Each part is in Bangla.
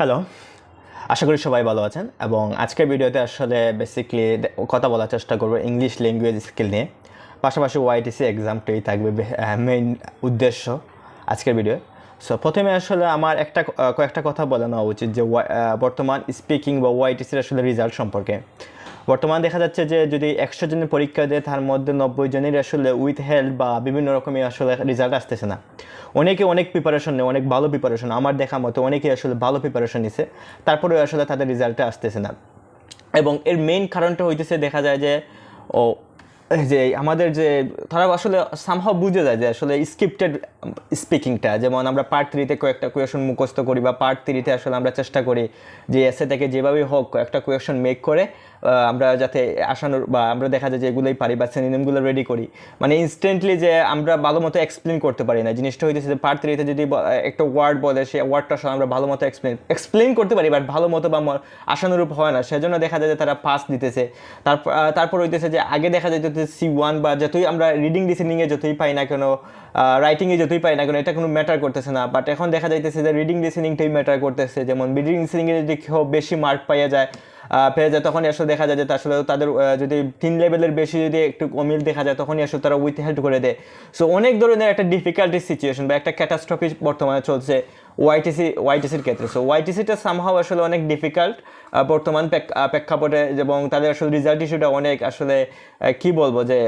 হ্যালো, আশা করি সবাই ভালো আছেন এবং আজকের ভিডিওতে আসলে বেসিক্যালি কথা বলার চেষ্টা করব ইংলিশ ল্যাঙ্গুয়েজ স্কিল নিয়ে। পাশাপাশি ওয়াইটিসি এক্সামটাই থাকবে মেইন উদ্দেশ্য আজকের ভিডিও। সো প্রথমে আসলে আমার কয়েকটা কথা বলে নেওয়া উচিত যে বর্তমান স্পিকিং বা ওয়াইটিসির আসলে রেজাল্ট সম্পর্কে। বর্তমানে দেখা যাচ্ছে যে যদি 100 জনের পরীক্ষা দেয় তার মধ্যে 90 জনের আসলে উইথ হেল্প বা বিভিন্ন রকমের আসলে রেজাল্ট আসতেছে না। অনেকে অনেক প্রিপারেশন নেয়, অনেক ভালো প্রিপারেশন, আমার দেখা মতো অনেকেই আসলে ভালো প্রিপারেশন নিছে, তারপরে আসলে তাদের রেজাল্টটা আসতেছে না। এবং এর মেইন কারণটা হইতেছে দেখা যায় যে যে আমাদের যে তারা আসলে সামহাও বুঝে যায় যে আসলে স্ক্রিপ্টেড স্পিকিংটা, যেমন আমরা পার্ট 3-তে কয়েকটা কোয়েশন মুখস্থ করি বা পার্ট 3-তে আসলে আমরা চেষ্টা করি যে এসে থেকে যেভাবেই হোক কয়েকটা কোয়েশন মেক করে আমরা যাতে আসানোর বা আমরা দেখা যায় যে এগুলোই পারি বা সিনোনিমগুলো রেডি করি, মানে ইনস্ট্যান্টলি যে আমরা ভালো মতো এক্সপ্লেন করতে পারি না। জিনিসটা হইতেছে যে পার্ট 3-তে যদি একটা ওয়ার্ড বলে সেই ওয়ার্ডটা আসলে আমরা ভালো মতো এক্সপ্লেন করতে পারি বাট ভালো মতো বা আশানুরূপ হয় না, সেজন্য দেখা যায় যে তারা পাস দিতেছে। তারপর হইতেছে যে আগে দেখা যায় যে C1 বা যতই আমরা রিডিং লিসেনিংয়ে যতই পাই না কেন, রাইটিংয়ে যতই পাই না কেন, এটা কোনো ম্যাটার করতেছে না। বাট এখন দেখা যাইতেছে যে রিডিং লিসেনিংটাই ম্যাটার করতেছে। যেমন রিডিং লিসেনিংয়ে যদি কেউ বেশি মার্ক পেয়ে যায় তখনই আসলে দেখা যায় যে আসলে তাদের যদি 3 লেভেলের বেশি যদি একটু অমিল দেখা যায় তখনই আসলে তারা উইথ হেল্প করে দেয়। সো অনেক ধরনের একটা ডিফিকাল্টি সিচুয়েশন বা একটা ক্যাটাস্ট্রফি বর্তমানে চলছে ওয়াইটিসির ক্ষেত্রে। সো ওয়াইটিসিটা সামহাও আসলে অনেক ডিফিকাল্ট বর্তমান প্রেক্ষাপটে, এবং তাদের আসলে রেজাল্ট ইস্যুটা অনেক আসলে কি বলবো যে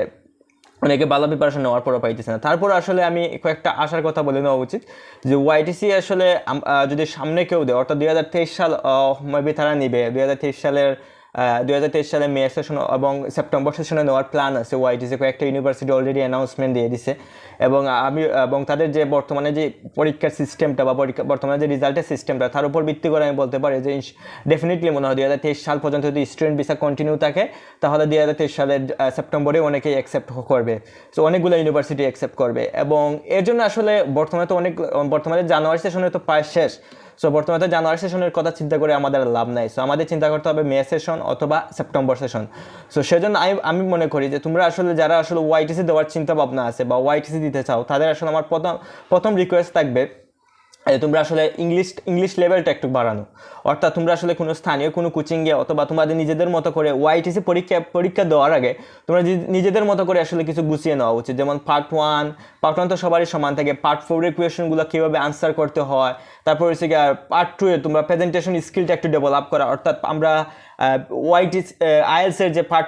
অনেকে ভালো প্রিপারেশন নেওয়ার পরও পাইতেছে না। তারপর আসলে আমি কয়েকটা আশার কথা বলে নেওয়া উচিত যে ওয়াইটিসি আসলে যদি সামনে কেউ দেয়, অর্থাৎ 2023 সাল মেবি তারা নিবে, 2023 সালে মে সেশন এবং সেপ্টেম্বর সেশনে নেওয়ার প্ল্যান আছে ওয়াইটিসি। কয়েকটা ইউনিভার্সিটি অলরেডি অ্যানাউন্সমেন্ট দিয়ে দিছে এবং তাদের যে বর্তমানে যে পরীক্ষার সিস্টেমটা বা বর্তমানে যে রেজাল্টের সিস্টেমটা, তার উপর ভিত্তি করে আমি বলতে পারি যে ডেফিনেটলি মনে হয় 2023 সাল পর্যন্ত যদি স্টুডেন্ট ভিসা কন্টিনিউ থাকে তাহলে 2023 সালের সেপ্টেম্বরে অনেকেই অ্যাকসেপ্ট করবে। সো অনেকগুলো ইউনিভার্সিটি অ্যাকসেপ্ট করবে এবং এর জন্য আসলে বর্তমানে জানুয়ারি সেশনে তো প্রায় শেষ। সো বর্তমানে জানুয়ারি সেশনের কথা চিন্তা করে আমাদের লাভ নাই। সো আমাদের চিন্তা করতে হবে মে সেশন অথবা সেপ্টেম্বর সেশন। সো সেজন্য আমি মনে করি যে তোমরা আসলে যারা আসলে ওয়াইটিসি দেওয়ার চিন্তা ভাবনা আছে বা ওয়াইটিসি দিতে চাও, তাদের আসলে আমার প্রথম রিকোয়েস্ট থাকবে তোমরা আসলে ইংলিশ লেভেলটা একটু বাড়ানো। অর্থাৎ তোমরা আসলে কোনো স্থানীয় কোনো কোচিংয়ে অথবা তোমাদের নিজেদের মতো করে ওয়াইটিসি পরীক্ষা দেওয়ার আগে তোমরা নিজেদের মতো করে আসলে কিছু গুছিয়ে নেওয়া উচিত। যেমন পার্ট 1 তো সবারই সমান থাকে, পার্ট 4-এর কোয়েশনগুলো কীভাবে আনসার করতে হয়, তারপর হচ্ছে কি পার্ট 2-এ তোমরা প্রেজেন্টেশন স্কিলটা একটু ডেভেলপ করা। অর্থাৎ আমরা আইএলসের যে পার্ট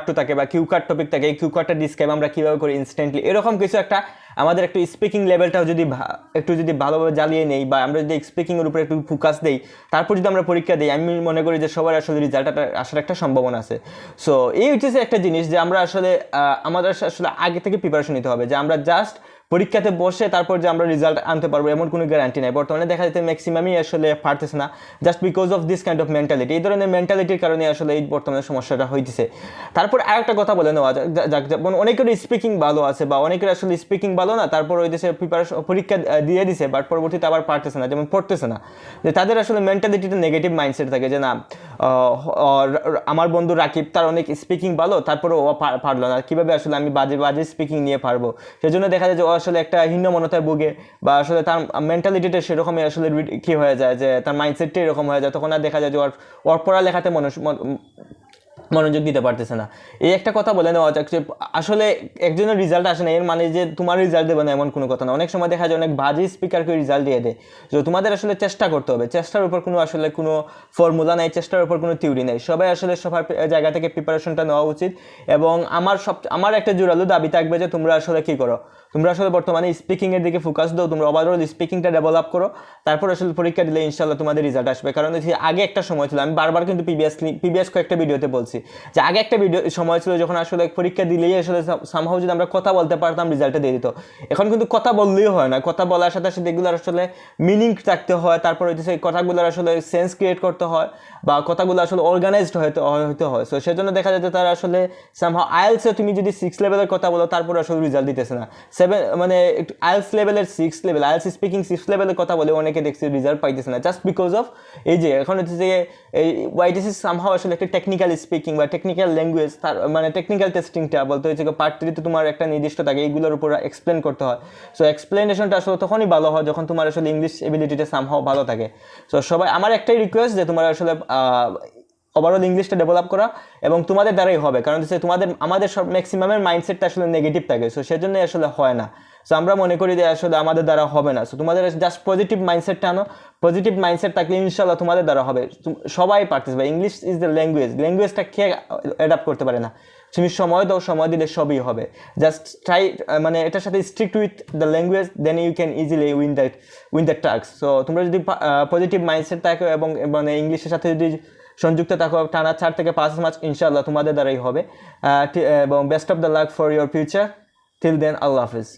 2 থাকে বা কিউ কার্ড টপিক থাকে, এই কিউ কার্ডটা ডিসক্রাইব আমরা কীভাবে করি ইনস্ট্যান্টলি, এরকম কিছু একটা আমাদের একটু স্পিকিং লেভেলটাও যদি ভালোভাবে জ্বালিয়ে নেই বা আমরা যদি স্পিকিংয়ের উপরে একটু ফোকাস দিই, তারপর যদি আমরা পরীক্ষা দিই, আমি মনে করি যে সবার আসলে রেজাল্টটা আসার একটা সম্ভাবনা আছে। সো এই হচ্ছে একটা জিনিস যে আমরা আসলে আমাদের আসলে আগে থেকে প্রিপারেশন নিতে হবে যে আমরা জাস্ট পরীক্ষাতে বসে তারপর যে আমরা রেজাল্ট আনতে পারবো এমন কোনো গ্যারান্টি নাই। বর্তমানে দেখা যাচ্ছে ম্যাক্সিমামই আসলে পারতেছে না, just because of this kind of mentality. এই ধরনের মেন্টালিটির কারণে আসলে এই বর্তমানে সমস্যাটা হইতেছে। তারপর আরেকটা কথা বলে নেওয়া যাক, যেমন অনেকের স্পিকিং ভালো আছে বা অনেকের আসলে স্পিকিং ভালো না, তারপর ওই দেশে পরীক্ষা দিয়ে দিছে বাট পরবর্তীতে আবার পারতেছে না, যেমন পড়তেছে না। যে তাদের আসলে মেন্টালিটিটা নেগেটিভ মাইন্ডসেট থাকে যে না আমার বন্ধু রাকিব তার অনেক স্পিকিং ভালো, তারপরে ও পারলো না, কীভাবে আসলে আমি বাজে স্পিকিং নিয়ে পারবো। সেজন্য দেখা যায় যে ও আসলে একটা হীনমন্যতায় ভুগে বা আসলে তার মেন্টালিটিটা সেরকমই আসলে কী হয়ে যায় যে তার মাইন্ডসেটটা এরকম হয়ে যায়, তখন আর দেখা যায় যে ওর পড়ালেখাতে মনোযোগ দিতে পারতেছে না। এই একটা কথা বলে নেওয়া যাক যে আসলে একজনের রেজাল্ট আসে না এর মানে যে তোমার রেজাল্ট দেবে না এমন কোনো কথা না। অনেক সময় দেখা যায় অনেক বাজে স্পিকারকে রেজাল্ট দিয়ে দেয়। তো তোমাদের আসলে চেষ্টা করতে হবে, চেষ্টার উপর কোনো ফর্মুলা নেই, চেষ্টার উপর কোনো থিওরি নেই। সবাই আসলে সবার জায়গা থেকে প্রিপারেশনটা নেওয়া উচিত। এবং আমার একটা জোরালো দাবি থাকবে যে তোমরা আসলে কী করো, তোমরা আসলে বর্তমানে স্পিকিংয়ের দিকে ফোকাস দাও, তোমরা ওভারঅল স্পিকিংটা ডেভেলপ করো, তারপর আসলে পরীক্ষা দিলে ইনশাল্লাহ তোমাদের রেজাল্ট আসবে। কারণ আগে একটা সময় ছিল, আমি বারবার কিন্তু প্রিভিয়াস কয়েকটা ভিডিওতে বলছি যে আগে একটা সময় ছিল যখন আসলে পরীক্ষা দিলেই আসলে সামহাও যদি আমরা কথা বলতে পারতাম রেজাল্টটা দিয়ে দিত। এখন কিন্তু কথা বললেই হয় না, কথা বলার সাথে সাথে এগুলোর আসলে মিনিং থাকতে হয়, তারপর হচ্ছে কথাগুলোর আসলে সেন্স ক্রিয়েট করতে হয় বা কথাগুলো আসলে অর্গানাইজড হতে হয়। সো সেজন্য দেখা যায় যে তারা আসলে সামহাও আইএলসে তুমি যদি 6 লেভেলের কথা বলো তারপর আসলে রেজাল্ট দিতেছে না, মানে একটু আইএলস লেভেলের 6 লেভেল, আইএলস স্পিকিং 6 লেভেলের কথা বলে অনেকে দেখছি রেজাল্ট পাইতেছে না, জাস্ট বিকজ অফ এই যে এখন হচ্ছে যে এই ওয়াইটিসি সামহাও আসলে একটা টেকনিক্যাল স্পিকিং বা টেকনিক্যাল ল্যাঙ্গুয়েজ, তার মানে টেকনিক্যাল টেস্টিংটা বলতে হচ্ছে পার্ট 3 তে তোমার একটা নির্দিষ্ট থাকে, এইগুলোর উপর এক্সপ্লেন করতে হয়। সো এক্সপ্লেনেশনটা আসলে তখনই ভালো হয় যখন তোমার আসলে ইংলিশ এবিলিটিটা সামহাও ভালো থাকে। সো সবাই আমার একটাই রিকোয়েস্ট যে তোমার আসলে ওভারঅল ইংলিশটা ডেভেলপ করা, এবং তোমাদের দ্বারাই হবে, কারণ হচ্ছে আমাদের সব ম্যাক্সিমামের মাইন্ডসেটটা আসলে নেগেটিভ থাকে, সো সেজন্যই আসলে হয় না। সো আমরা মনে করি যে আসলে আমাদের দ্বারা হবে না, সো তোমাদের জাস্ট পজিটিভ মাইন্ডসেটটা আনো, পজিটিভ মাইন্ডসেট থাকলে ইনশাল্লাহ তোমাদের দ্বারা হবে। সবাই পারতেছে, ইংলিশ ইজ দ্য ল্যাঙ্গুয়েজটা কে অ্যাডাপ্ট করতে পারে না? তুমি সময় দাও, সময় দিলে সবই হবে। জাস্ট ট্রাই, মানে এটার সাথে strict with the language, then you can easily win the task. So তোমরা যদি পজিটিভ মাইন্ডসেট থাকো এবং মানে ইংলিশের সাথে যদি সংযুক্ত থাকো টানা 4 থেকে 5 মাস, ইনশাআল্লাহ তোমাদের দ্বারাই হবে। এবং best of the luck for your future. Till then, আল্লাহ হাফিজ।